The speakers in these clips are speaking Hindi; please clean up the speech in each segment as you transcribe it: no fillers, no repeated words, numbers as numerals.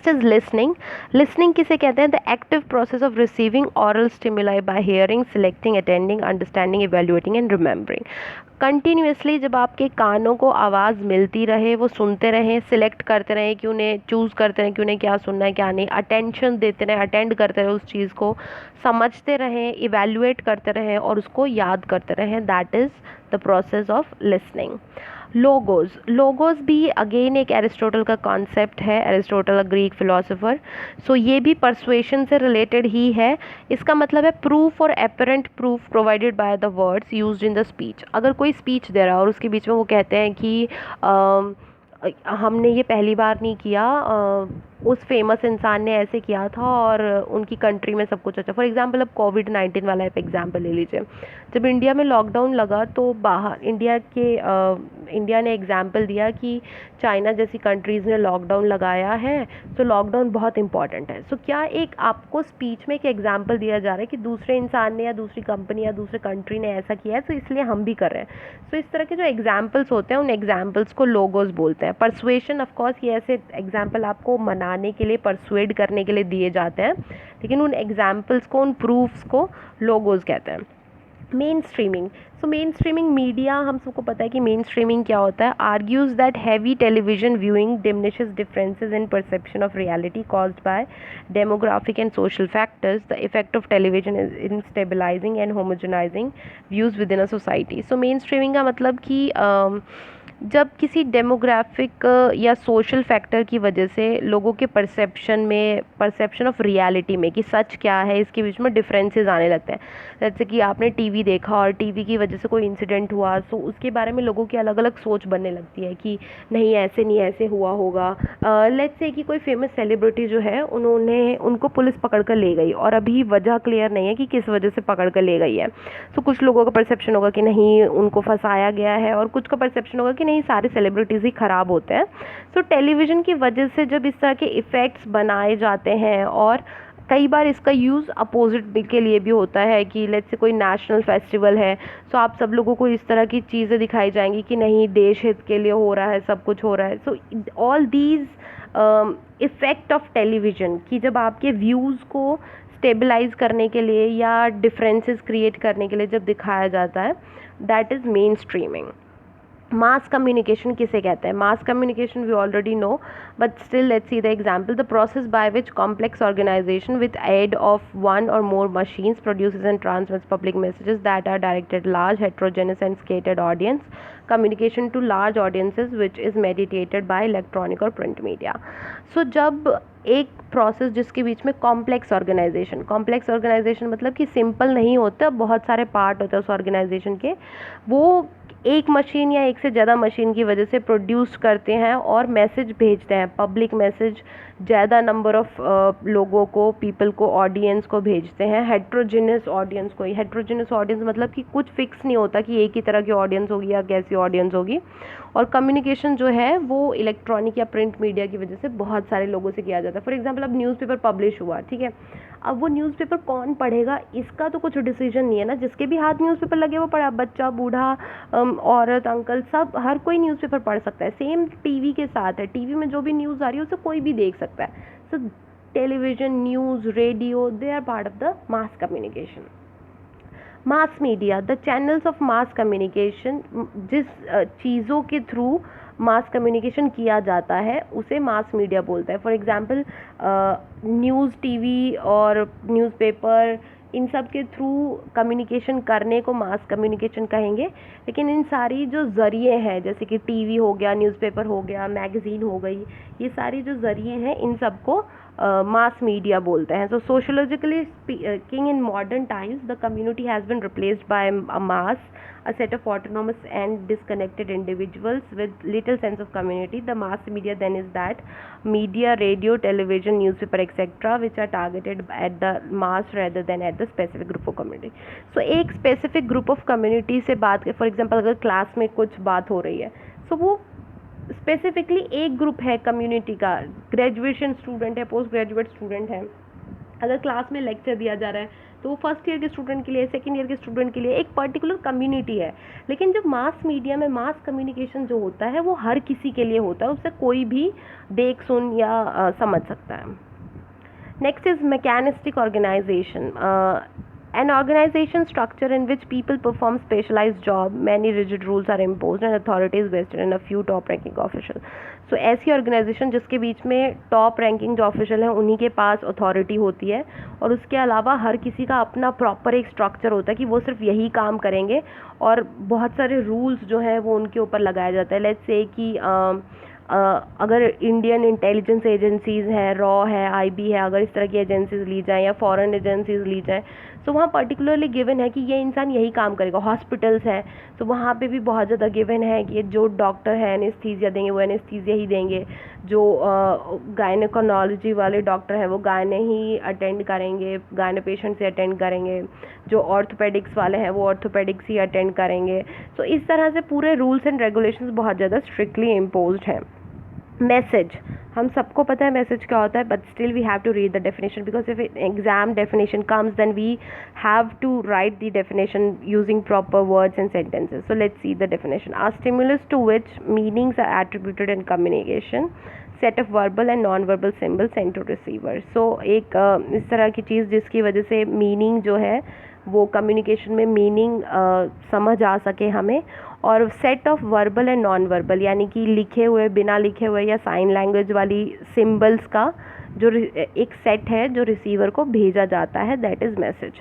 Next is listening. लिसनिंग किसे कहते हैं? The active process of receiving aural stimuli by hearing, selecting, attending, understanding, evaluating and remembering. Continuously जब आपके कानों को आवाज़ मिलती रहे, वो सुनते रहें, सिलेक्ट करते रहें कि उन्हें चूज़ करते रहें कि उन्हें क्या सुनना है क्या नहीं, अटेंशन देते रहें, अटेंड करते रहें, उस चीज़ को समझते रहें, इवेल्युएट करते रहें और उसको याद करते रहें, that is the process of listening. Logos, logos भी अगेन एक एरिस्टोटल का कॉन्सेप्ट है, एरिस्टोटल अ ग्रीक फिलोसोफर। सो ये भी परसुएशन से रिलेटेड ही है। इसका मतलब है प्रूफ और apparent proof provided by the words used in the speech. अगर कोई स्पीच दे रहा है और उसके बीच में वो कहते हैं कि हमने ये पहली बार नहीं किया, उस फेमस इंसान ने ऐसे किया था और उनकी कंट्री में सब कुछ अच्छा। फॉर एग्जांपल अब कोविड-19 वाला एक एग्जांपल ले लीजिए। जब इंडिया में लॉकडाउन लगा तो बाहर इंडिया ने एग्जांपल दिया कि चाइना जैसी कंट्रीज़ ने लॉकडाउन लगाया है, तो लॉकडाउन बहुत इंपॉर्टेंट है। सो क्या एक आपको स्पीच में एक एग्जांपल दिया जा रहा है कि दूसरे इंसान ने या दूसरी कंपनी या दूसरे कंट्री ने ऐसा किया है, तो इसलिए हम भी कर रहे हैं। सो इस तरह के जो एग्जांपल्स होते हैं उन एग्जांपल्स को लोगोस बोलते हैं। परसुएशन ऑफ कोर्स ये ऐसे एग्जांपल आपको मनाने के लिए, परसुएड करने के लिए दिए जाते हैं, लेकिन उन एग्जांपल्स को, उन प्रूफ्स को लोगोस कहते हैं। Main streaming. So main streaming media, हम सबको पता है कि मेन स्ट्रीमिंग क्या होता है। Argues that heavy television viewing diminishes differences in perception of reality caused by demographic and social factors. The effect of television is in stabilizing and homogenizing views within a society. So mainstreaming का मतलब कि जब किसी डेमोग्राफिक या सोशल फैक्टर की वजह से लोगों के परसेप्शन ऑफ रियलिटी में कि सच क्या है, इसके बीच में डिफरेंसेस आने लगते हैं। जैसे कि आपने टीवी देखा और टीवी की वजह से कोई इंसिडेंट हुआ, तो उसके बारे में लोगों की अलग अलग सोच बनने लगती है कि नहीं ऐसे नहीं, ऐसे हुआ होगा। लेट्स से कि कोई फेमस सेलिब्रिटी जो है, उनको पुलिस पकड़ कर ले गई और अभी वजह क्लियर नहीं है कि किस वजह से पकड़ कर ले गई है। तो कुछ लोगों का परसेप्शन होगा कि नहीं उनको फंसाया गया है, और कुछ का परसेप्शन होगा कि नहीं सारे सेलिब्रिटीज़ ही ख़राब होते हैं। सो टेलीविज़न की वजह से जब इस तरह के इफ़ेक्ट्स बनाए जाते हैं, और कई बार इसका यूज़ अपोजिट के लिए भी होता है कि लेट्स से कोई नेशनल फेस्टिवल है, सो आप सब लोगों को इस तरह की चीज़ें दिखाई जाएंगी कि नहीं देश हित के लिए हो रहा है, सब कुछ हो रहा है। So all these effect of television कि जब आपके व्यूज़ को स्टेबलाइज करने के लिए या डिफरेंसेस क्रिएट करने के लिए जब दिखाया जाता है, that is mainstreaming. Mass communication किसे कहते हैं? Mass communication we already know, but still let's see the example. The process by which complex organization with aid of one or more machines produces and transmits public messages that are directed large heterogeneous and scattered audience communication to large audiences which is mediated by electronic और print media. So जब एक प्रोसेस जिसके बीच में कॉम्प्लेक्स ऑर्गेनाइजेशन मतलब कि सिंपल नहीं होता, बहुत सारे पार्ट होते हैं उस ऑर्गेनाइजेशन के, वो एक मशीन या एक से ज़्यादा मशीन की वजह से प्रोड्यूस करते हैं और मैसेज भेजते हैं, पब्लिक मैसेज ज़्यादा नंबर ऑफ लोगों को, पीपल को, ऑडियंस को भेजते हैं। हेट्रोजेनस ऑडियंस को, हेट्रोजेनस ऑडियंस मतलब कि कुछ फिक्स नहीं होता कि एक ही तरह की ऑडियंस होगी या कैसी ऑडियंस होगी। और कम्युनिकेशन जो है वो इलेक्ट्रॉनिक या प्रिंट मीडिया की वजह से बहुत सारे लोगों से किया जाता है। फॉर एग्जांपल अब न्यूज़पेपर पब्लिश हुआ, ठीक है, अब वो न्यूज़पेपर कौन पढ़ेगा इसका तो कुछ डिसीजन नहीं है ना, जिसके भी हाथ न्यूज़पेपर लगे वो पढ़ा, बच्चा, बूढ़ा, औरत, अंकल, सब, हर कोई न्यूज़पेपर पढ़ सकता है। सेम टीवी के साथ है, टीवी में जो भी न्यूज़ आ रही है उसे कोई भी देख सकता है। So television, news, radio, they are part of the mass communication. Mass media, the channels of mass communication, जिस चीज़ों के थ्रू मास कम्युनिकेशन किया जाता है उसे मास मीडिया बोलता है। फॉर एग्जांपल न्यूज़, टीवी और न्यूज़पेपर, इन सब के थ्रू कम्युनिकेशन करने को मास कम्युनिकेशन कहेंगे। लेकिन इन सारी जो ज़रिए हैं, जैसे कि टीवी हो गया, न्यूज़पेपर हो गया, मैगज़ीन हो गई, ये सारी जो ज़रिए हैं इन सबको मास मीडिया बोलते हैं। So sociologically speaking, in modern times the community has been replaced by a mass, a set of autonomous and disconnected individuals with little sense of community. The mass media then is that media, radio, television, newspaper, etc., which are targeted at the mass rather than at the specific group of community. So एक specific group of community से बात, for example अगर क्लास में कुछ बात हो रही है, so वो स्पेसिफिकली एक ग्रुप है कम्युनिटी का, ग्रेजुएशन स्टूडेंट है, पोस्ट ग्रेजुएट स्टूडेंट है, अगर क्लास में लेक्चर दिया जा रहा है तो वो फर्स्ट ईयर के स्टूडेंट के लिए, सेकेंड ईयर के स्टूडेंट के लिए एक पर्टिकुलर कम्युनिटी है। लेकिन जब मास मीडिया में मास कम्युनिकेशन जो होता है वो हर किसी के लिए होता है, उससे कोई भी देख सुन या समझ सकता है। Next is mechanistic organization. An organization structure in which people perform specialized job, many rigid rules are imposed and authority is vested in a few top ranking officials. So ऐसी ऑर्गेनाइजेशन जिसके बीच में टॉप रैंकिंग जो ऑफिशियल हैं उन्हीं के पास अथॉरिटी होती है, और उसके अलावा हर किसी का अपना प्रॉपर एक स्ट्रक्चर होता है कि वो सिर्फ यही काम करेंगे, और बहुत सारे रूल्स जो हैं वो उनके ऊपर लगाया जाता है। लेट्स से कि अगर इंडियन इंटेलिजेंस एजेंसीज़ हैं, रॉ है, आईबी है, अगर इस तरह की एजेंसीज ली जाएँ या फॉरेन एजेंसीज ली जाएँ, तो वहाँ पर्टिकुलरली गिवन है कि ये इंसान यही काम करेगा। हॉस्पिटल्स हैं तो वहाँ पे भी बहुत ज़्यादा गिवन है कि जो डॉक्टर है एनेस्थीसिया देंगे वो एनेस्थीसिया ही देंगे, जो गायनेकोलॉजी वाले डॉक्टर हैं वो गायने ही अटेंड करेंगे, गायने पेशेंट से अटेंड करेंगे, जो ऑर्थोपेडिक्स वाले हैं वो ऑर्थोपेडिक्स ही अटेंड करेंगे। तो इस तरह से पूरे रूल्स एंड रेगुलेशंस बहुत ज़्यादा स्ट्रिक्टली इम्पोज्ड हैं। मैसेज, हम सबको पता है मैसेज क्या होता है, but still we have to read the definition because if exam definition comes then we have to write the definition using proper words and sentences. So let's see the definition. A stimulus to which meanings are attributed in communication, set of verbal and non-verbal symbols sent to receiver. So एक इस तरह की चीज़ जिसकी वजह से मीनिंग जो है वो कम्युनिकेशन में मीनिंग समझ आ सके हमें, और set of verbal and non verbal यानी कि लिखे हुए, बिना लिखे हुए या साइन लैंग्वेज वाली सिंबल्स का जो एक सेट है जो रिसीवर को भेजा जाता है, that is message.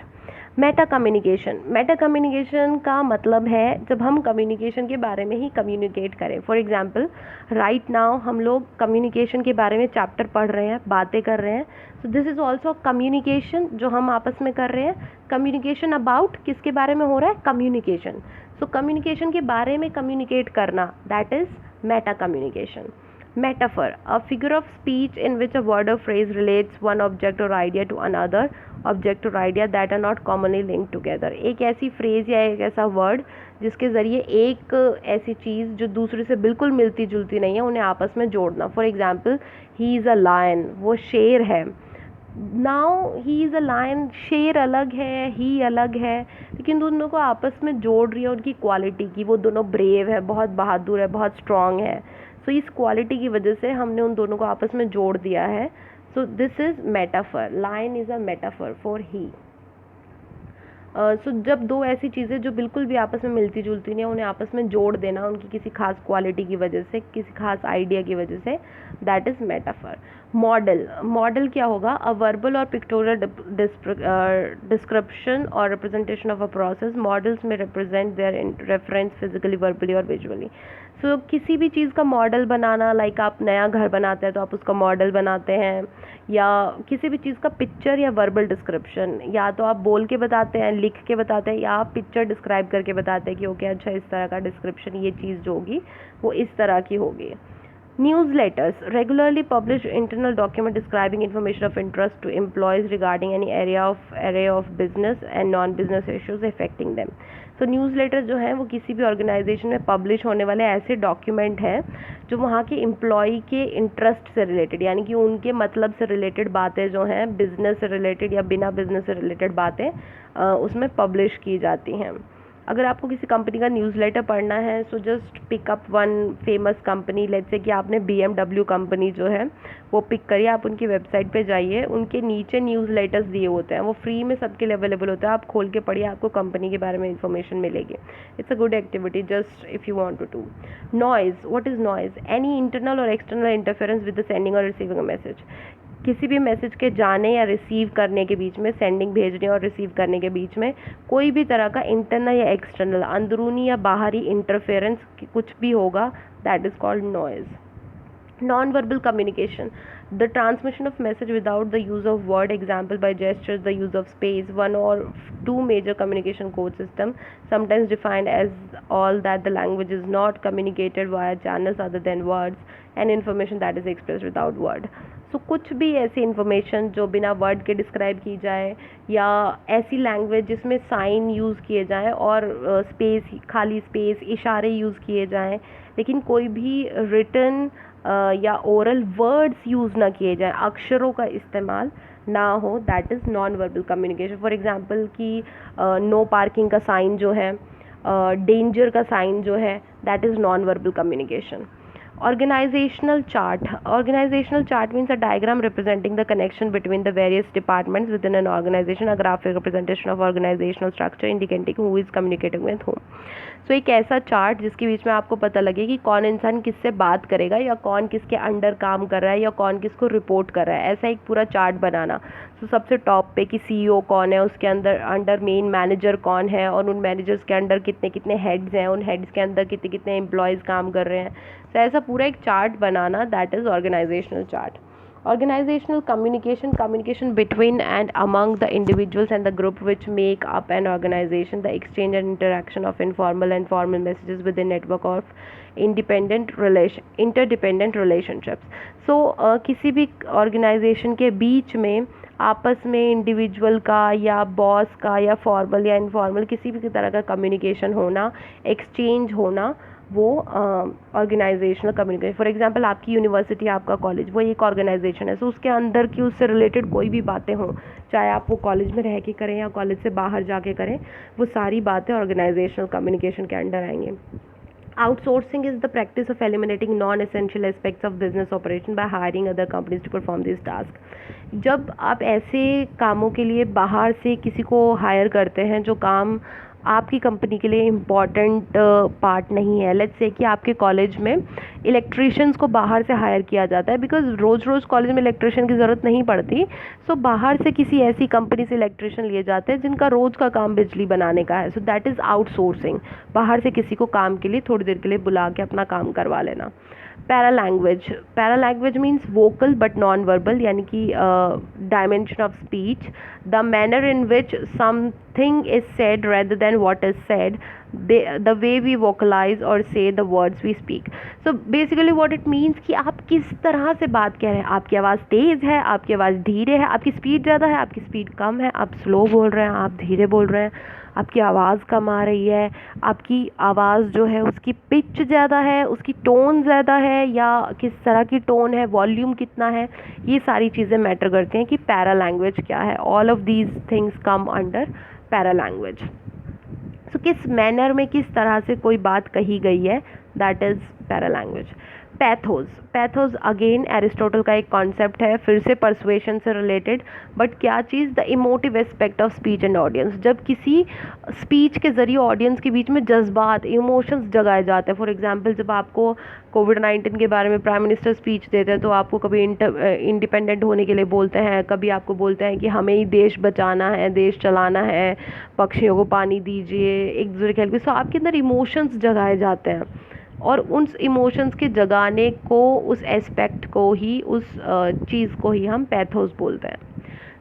Meta communication, Meta communication का मतलब है जब हम कम्युनिकेशन के बारे में ही कम्युनिकेट करें। फॉर एग्जांपल राइट नाउ हम लोग कम्युनिकेशन के बारे में चैप्टर पढ़ रहे हैं, बातें कर रहे हैं, सो दिस इज़ ऑल्सो कम्युनिकेशन जो हम आपस में कर रहे हैं। कम्युनिकेशन अबाउट किसके बारे में हो रहा है, कम्युनिकेशन। सो कम्युनिकेशन के बारे में कम्युनिकेट करना, that is Meta communication. Metaphor, a figure of speech in which a word or phrase relates one object or idea to another object or idea that are not commonly linked together. एक ऐसी फ्रेज या एक ऐसा वर्ड जिसके ज़रिए एक ऐसी चीज़ जो दूसरे से बिल्कुल मिलती जुलती नहीं है उन्हें आपस में जोड़ना। For example he is a lion, वो शेर है। Now he is a lion, शेर अलग है, ही अलग है, लेकिन दोनों को आपस में जोड़ रही है उनकी क्वालिटी की, वो दोनों ब्रेव है, बहुत बहादुर है, बहुत स्ट्रांग है। सो इस क्वालिटी की वजह से हमने उन दोनों को आपस में जोड़ दिया है। So this is metaphor, lion is a metaphor for he. So जब दो ऐसी चीज़ें जो बिल्कुल भी आपस में मिलती जुलती नहीं है उन्हें आपस में जोड़ देना उनकी किसी खास क्वालिटी की वजह से, किसी खास आइडिया की वजह से, that is metaphor. Model, model क्या होगा, अ वर्बल और पिक्टोरियल डिस्क्रिप्शन और representation of a process. Models में represent their reference physically, verbally और विजुअली। सो किसी भी चीज़ का मॉडल बनाना, लाइक आप नया घर बनाते हैं तो आप उसका मॉडल बनाते हैं, या किसी भी चीज़ का पिक्चर या वर्बल डिस्क्रिप्शन, या तो आप बोल के बताते हैं, लिख के बताते हैं, या आप पिक्चर डिस्क्राइब करके बताते हैं कि ओके अच्छा इस तरह का डिस्क्रिप्शन, ये चीज़ जो होगी वो इस तरह की होगी। Newsletters, regularly published internal document describing information of interest to employees regarding any array of business and non-business issues affecting them. तो न्यूज़लेटर जो हैं वो किसी भी ऑर्गेनाइजेशन में पब्लिश होने वाले ऐसे डॉक्यूमेंट हैं जो वहाँ के एम्प्लॉई के इंटरेस्ट से रिलेटेड, यानी कि उनके मतलब से रिलेटेड बातें जो हैं, बिजनेस से रिलेटेड या बिना बिजनेस से रिलेटेड बातें उसमें पब्लिश की जाती हैं। अगर आपको किसी कंपनी का न्यूज़लेटर पढ़ना है, so just pick up one famous company, let's say कि आपने BMW कंपनी जो है वो पिक करिए, आप उनकी वेबसाइट पे जाइए, उनके नीचे न्यूज़लेटर्स दिए होते हैं, वो फ्री में सबके लिए अवेलेबल होता है, आप खोल के पढ़िए, आपको कंपनी के बारे में इंफॉर्मेशन मिलेगी। It's a good activity just if you want to do. Noise, what is noise, any internal और external interference with the sending और रिसीविंग अ मैसेज। किसी भी मैसेज के जाने या रिसीव करने के बीच में, सेंडिंग भेजने और रिसीव करने के बीच में कोई भी तरह का इंटरनल या एक्सटर्नल, अंदरूनी या बाहरी इंटरफेरेंस कुछ भी होगा, that is called noise. Non-verbal communication, the transmission of message without the use of word, example by gestures, the use of space, one or two major communication code system, sometimes defined as all that the language is not communicated via channels other than words, and information that is expressed without word. सो कुछ भी ऐसी इन्फॉर्मेशन जो बिना वर्ड के डिस्क्राइब की जाए, या ऐसी लैंग्वेज जिसमें साइन यूज़ किए जाएं और स्पेस, खाली स्पेस, इशारे यूज़ किए जाएं, लेकिन कोई भी रिटन या ओरल वर्ड्स यूज़ ना किए जाएं, अक्षरों का इस्तेमाल ना हो, that is non verbal communication. For example कि नो पार्किंग का साइन जो है, डेंजर का साइन जो है, that is non verbal communication. Organizational chart. Organizational chart means a diagram representing the connection between the various departments within an organization, a graphic representation of organizational structure indicating who is communicating with whom. So एक ऐसा चार्ट जिसके बीच में आपको पता लगे कि कौन इंसान किससे बात करेगा या कौन किसके अंडर काम कर रहा है या कौन किसको रिपोर्ट कर रहा है, ऐसा एक पूरा चार्ट बनाना। तो सबसे टॉप पे कि सीईओ कौन है, उसके अंडर मेन मैनेजर कौन है और उन मैनेजर्स के अंडर कितने कितने हेड्स हैं, उन हेड्स के अंदर कितने कितने एम्प्लॉयज़ काम कर रहे हैं। तो ऐसा पूरा एक चार्ट बनाना, that is organizational chart. Organizational communication, communication between and among the individuals and the group which make up an organization, the exchange and interaction of informal and formal messages within network of interdependent relationships. So किसी भी organization के बीच में आपस में इंडिविजुअल का या बॉस का या फॉर्मल या इनफॉर्मल किसी भी तरह का कम्युनिकेशन होना, एक्सचेंज होना, वो ऑर्गेनाइजेशनल कम्युनिकेशन। फॉर एग्जांपल आपकी यूनिवर्सिटी, आपका कॉलेज, वो एक ऑर्गेनाइजेशन है। सो उसके अंदर की उससे रिलेटेड कोई भी बातें हों, चाहे आप वो कॉलेज में रह के करें या कॉलेज से बाहर जाके करें, वो सारी बातें ऑर्गेनाइजेशनल कम्युनिकेशन के अंडर आएंगे। Outsourcing is the practice of eliminating non-essential aspects of business operation by hiring other companies to perform these tasks. जब आप ऐसे कामों के लिए बाहर से किसी को हायर करते हैं जो काम आपकी कंपनी के लिए इम्पॉर्टेंट पार्ट नहीं है, लेट्स से कि आपके कॉलेज में इलेक्ट्रीशियंस को बाहर से हायर किया जाता है बिकॉज रोज़ रोज़ कॉलेज में इलेक्ट्रीशियन की ज़रूरत नहीं पड़ती। सो बाहर से किसी ऐसी कंपनी से इलेक्ट्रीशियन लिए जाते हैं जिनका रोज़ का काम बिजली बनाने का है। सो दैट इज़ आउटसोर्सिंग, बाहर से किसी को काम के लिए थोड़ी देर के लिए बुला के अपना काम करवा लेना। Para language means vocal but non verbal, यानी कि dimension of speech, the manner in which something is said rather than what is said, the way we vocalize or say the words we speak. So basically what it means कि आप किस तरह से बात कह रहे हैं, आपकी आवाज़ तेज़ है, आपकी आवाज़ धीरे है, आपकी स्पीड ज़्यादा है, आपकी स्पीड कम है, आप स्लो बोल रहे हैं, आप धीरे बोल रहे हैं, आपकी आवाज़ कम आ रही है, आपकी आवाज़ जो है उसकी पिच ज़्यादा है, उसकी टोन ज़्यादा है या किस तरह की टोन है, वॉल्यूम कितना है, ये सारी चीज़ें मैटर करती हैं कि पैरा लैंग्वेज क्या है। All of these things come under para language. So किस मैनर में किस तरह से कोई बात कही गई है, that is para language. Pathos again Aristotle का एक कॉन्सेप्ट है, फिर से परसुएशन से रिलेटेड, बट क्या चीज़, the emotive aspect of speech and audience. जब किसी स्पीच के ज़रिए ऑडियंस के बीच में जज्बात, इमोशंस जगाए जाते हैं। फॉर एग्जांपल जब आपको कोविड-19 के बारे में प्राइम मिनिस्टर स्पीच देते हैं तो आपको कभी इंडिपेंडेंट होने के लिए बोलते हैं, कभी आपको बोलते हैं कि हमें ही देश बचाना है, देश चलाना है, पक्षियों को पानी दीजिए, एक दूसरे के हेल्प। सो आपके अंदर इमोशंस जगाए जाते हैं और उन इमोशंस के जगाने को, उस एस्पेक्ट को ही, उस चीज़ को ही हम पैथोस बोलते हैं।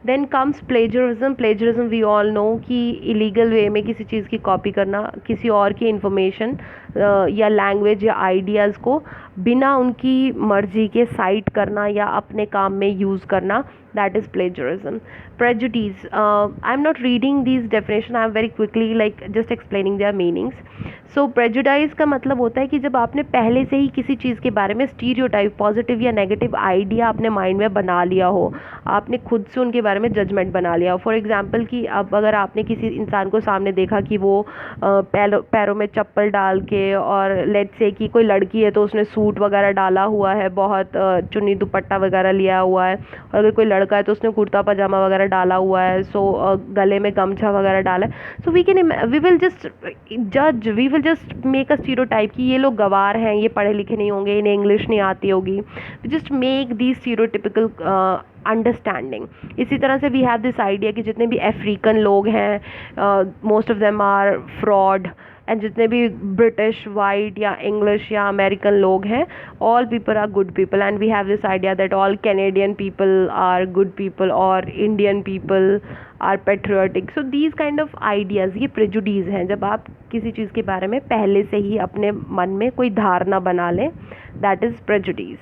Then comes plagiarism we all know कि इलीगल वे में किसी चीज़ की कॉपी करना, किसी और की इन्फॉर्मेशन या लैंग्वेज या आइडियाज़ को बिना उनकी मर्जी के साइट करना या अपने काम में यूज़ करना, that is plagiarism. Prejudice, I'm not reading these definition, I'm very quickly like just explaining their meanings. So prejudice का मतलब होता है कि जब आपने पहले से ही किसी चीज़ के बारे में स्टीरियोटाइप, पॉजिटिव या नेगेटिव आइडिया अपने माइंड में बना लिया हो, आपने खुद से उनके बारे में जजमेंट बना लिया हो। फॉर एग्जांपल कि अब अगर आपने किसी इंसान को सामने देखा कि वो पैरों में चप्पल डाल के, और लेट्स से कि कोई लड़की है तो उसने सूट वगैरह डाला हुआ है, बहुत चुन्नी दुपट्टा वगैरह लिया हुआ है, और अगर कोई लड़का है तो उसने कुर्ता पजामा वगैरह डाला हुआ है, सो गले में गमछा वगैरह डाला है। So we will just make a stereotype कि ये लोग गवार हैं, ये पढ़े लिखे नहीं होंगे, इन्हें इंग्लिश नहीं आती होगी, just make the stereotypical understanding. इसी तरह से वी हैव दिस आइडिया कि जितने भी अफ्रीकन लोग हैं, most of them are fraud, and जितने भी ब्रिटिश, वाइट या इंग्लिश या अमेरिकन लोग हैं, all people are good people, and we have this idea that all Canadian people are good people और Indian people are patriotic. So these kind of ideas, ये प्रेजुडिस हैं जब आप किसी चीज़ के बारे में पहले से ही अपने मन में कोई धारणा बना लें, दैट इज़ प्रेजुडिस।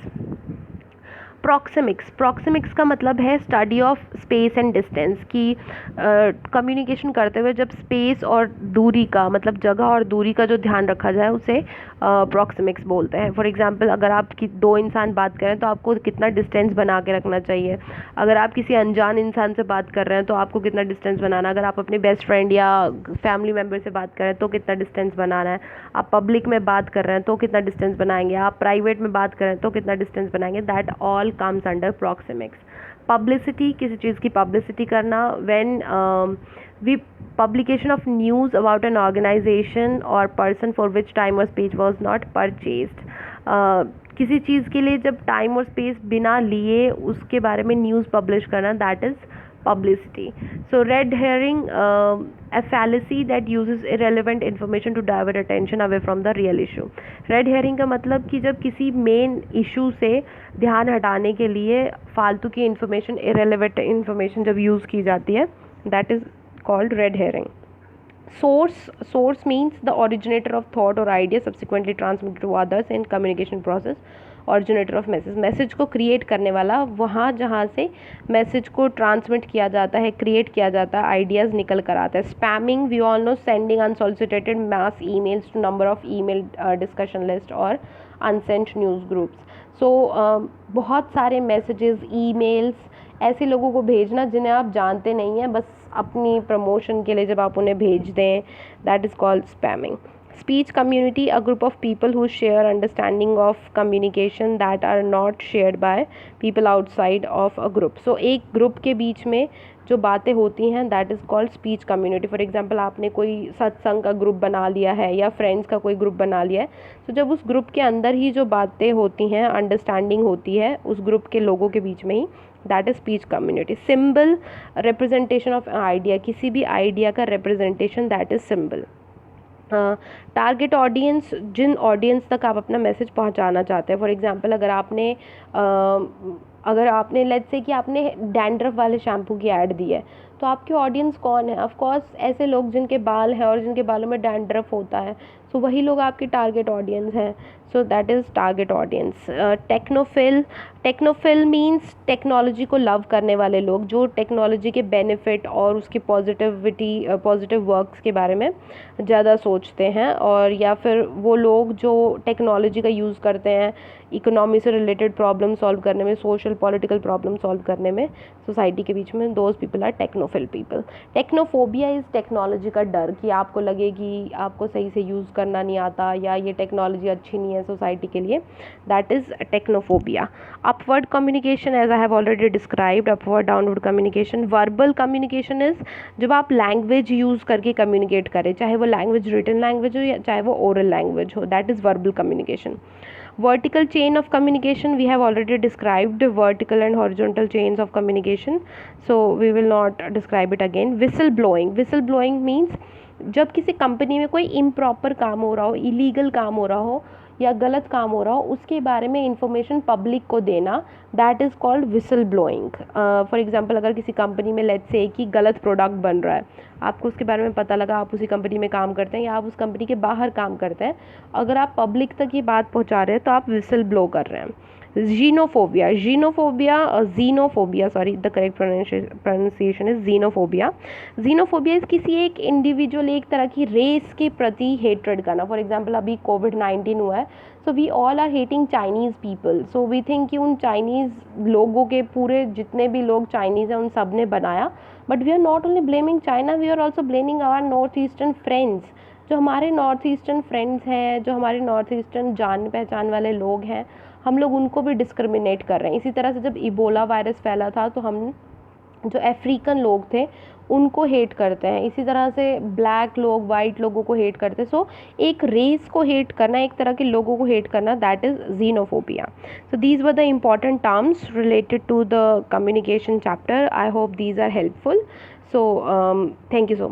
प्रॉक्सिमिक्स का मतलब है study of space and distance, की कम्युनिकेशन करते हुए जब स्पेस और दूरी का मतलब जगह और दूरी का जो ध्यान रखा जाए उसे प्रॉक्सिमिक्स बोलते हैं। फॉर एग्जांपल अगर आप दो इंसान बात करें तो आपको कितना डिस्टेंस बना के रखना चाहिए, अगर आप किसी अनजान इंसान से बात कर रहे हैं तो आपको कितना डिस्टेंस बनाना, अगर आप अपने बेस्ट फ्रेंड या फैमिली मेम्बर से बात कर रहे हैं तो कितना डिस्टेंस बनाना है, आप पब्लिक में बात कर रहे हैं तो कितना डिस्टेंस बनाएंगे, आप प्राइवेट में बात कर रहे हैं तो कितना डिस्टेंस बनाएंगे, that all comes under proxemics. Publicity, किसी चीज़ की पब्लिसिटी करना, when we publication of news about an organization or person for which time or space was not purchased, किसी चीज़ के लिए जब टाइम और स्पेस बिना लिए उसके बारे में न्यूज़ पब्लिश करना, that is publicity. So red herring, a fallacy that uses irrelevant information to divert attention away from the real issue. Red herring का मतलब कि जब किसी मेन इशू से ध्यान हटाने के लिए फालतू की इंफॉर्मेशन, irrelevant इंफॉर्मेशन जब यूज़ की जाती है, that is called red herring. Source means the originator of thought or idea subsequently transmitted to others in communication process. Originator of message को क्रिएट करने वाला, वहाँ जहाँ से मैसेज को ट्रांसमिट किया जाता है, क्रिएट किया जाता है, आइडियाज़ निकल कर आता है। Spamming, we all know, sending unsolicited mass emails to number of email discussion list और अनसेंट न्यूज़ ग्रुप्स। सो बहुत सारे मैसेजेस, ईमेल्स ऐसे लोगों को भेजना जिन्हें आप जानते नहीं हैं, बस अपनी प्रमोशन के लिए जब आप उन्हें भेज दें, that is called spamming. Speech community, a group of people who share understanding of communication that are not shared by people outside of a group. So एक ग्रुप के बीच में जो बातें होती हैं, that is called speech community. For example आपने कोई सत्संग का ग्रुप बना लिया है या फ्रेंड्स का कोई ग्रुप बना लिया है, तो जब उस ग्रुप के अंदर ही जो बातें होती हैं, अंडरस्टैंडिंग होती है उस ग्रुप के लोगों के बीच में ही, that is speech community. Symbol, representation of idea, किसी भी आइडिया का representation, that is symbol. Target audience, जिन ऑडियंस तक आप अपना मैसेज पहुंचाना चाहते हैं। फॉर एग्जांपल अगर आपने लेट्स से कि आपने डैंड्रफ वाले शैम्पू की ऐड दी है, तो आपके ऑडियंस कौन है? ऑफ कोर्स ऐसे लोग जिनके बाल हैं और जिनके बालों में डैंड्रफ होता है, सो वही लोग आपकी टारगेट ऑडियंस हैं। So that is target audience. Technophile means technology को लव करने वाले लोग, जो टेक्नोलॉजी के बेनिफिट और उसकी पॉजिटिव वर्क्स के बारे में ज़्यादा सोचते हैं, और या फिर वो लोग जो टेक्नोलॉजी का यूज़ करते हैं इकोनॉमी से रिलेटेड प्रॉब्लम सॉल्व करने में, सोशल पॉलिटिकल प्रॉब्लम सॉल्व करने में सोसाइटी के बीच में, those people are technophile people. Technophobia is technology का डर, कि आपको लगे कि आपको सही से यूज़ करना नहीं आता या ये टेक्नोलॉजी अच्छी नहीं है सोसाइटी के लिए, that is technophobia. Upward communication, as I have already described, upward downward communication. Verbal communication is जब आप लैंग्वेज यूज़ करके कम्युनिकेट करें, चाहे वो लैंग्वेज रिटन लैंग्वेज हो या चाहे वो ओरल लैंग्वेज हो, that is verbal communication. Vertical chain of communication, we have already described vertical and horizontal chains of communication, so we will not describe it again. Whistleblowing means जब किसी कंपनी में कोई इम्प्रॉपर काम हो रहा हो, इलीगल काम हो रहा हो या गलत काम हो रहा हो, उसके बारे में इंफॉर्मेशन पब्लिक को देना, that is called whistle blowing. For example अगर किसी कंपनी में लेट्स से कि गलत प्रोडक्ट बन रहा है, आपको उसके बारे में पता लगा, आप उसी कंपनी में काम करते हैं या आप उस कंपनी के बाहर काम करते हैं, अगर आप पब्लिक तक ये बात पहुंचा रहे हैं तो आप विसल ब्लो कर रहे हैं। Xenophobia, the correct pronunciation is xenophobia. Xenophobia is किसी एक इंडिविजुअल, एक तरह की रेस के प्रति हेट्रेड करना। फॉर एग्जांपल अभी कोविड-19 हुआ है, so we all are hating Chinese people, so we think कि उन चाइनीज़ लोगों के पूरे जितने भी लोग चाइनीज़ हैं उन सब ने बनाया, but we are not only blaming China, we are also blaming our north eastern friends. जो हमारे नॉर्थ ईस्टर्न फ्रेंड्स हैं, जो हमारे नॉर्थ ईस्टर्न जान पहचान वाले लोग हैं, हम लोग उनको भी डिस्क्रिमिनेट कर रहे हैं। इसी तरह से जब इबोला वायरस फैला था तो हम जो अफ्रीकन लोग थे उनको हेट करते हैं, इसी तरह से ब्लैक लोग वाइट लोगों को हेट करते हैं। सो एक रेस को हेट करना, एक तरह के लोगों को हेट करना, that is xenophobia. So these were the important terms related to the communication chapter. I hope these are helpful. So thank you so much.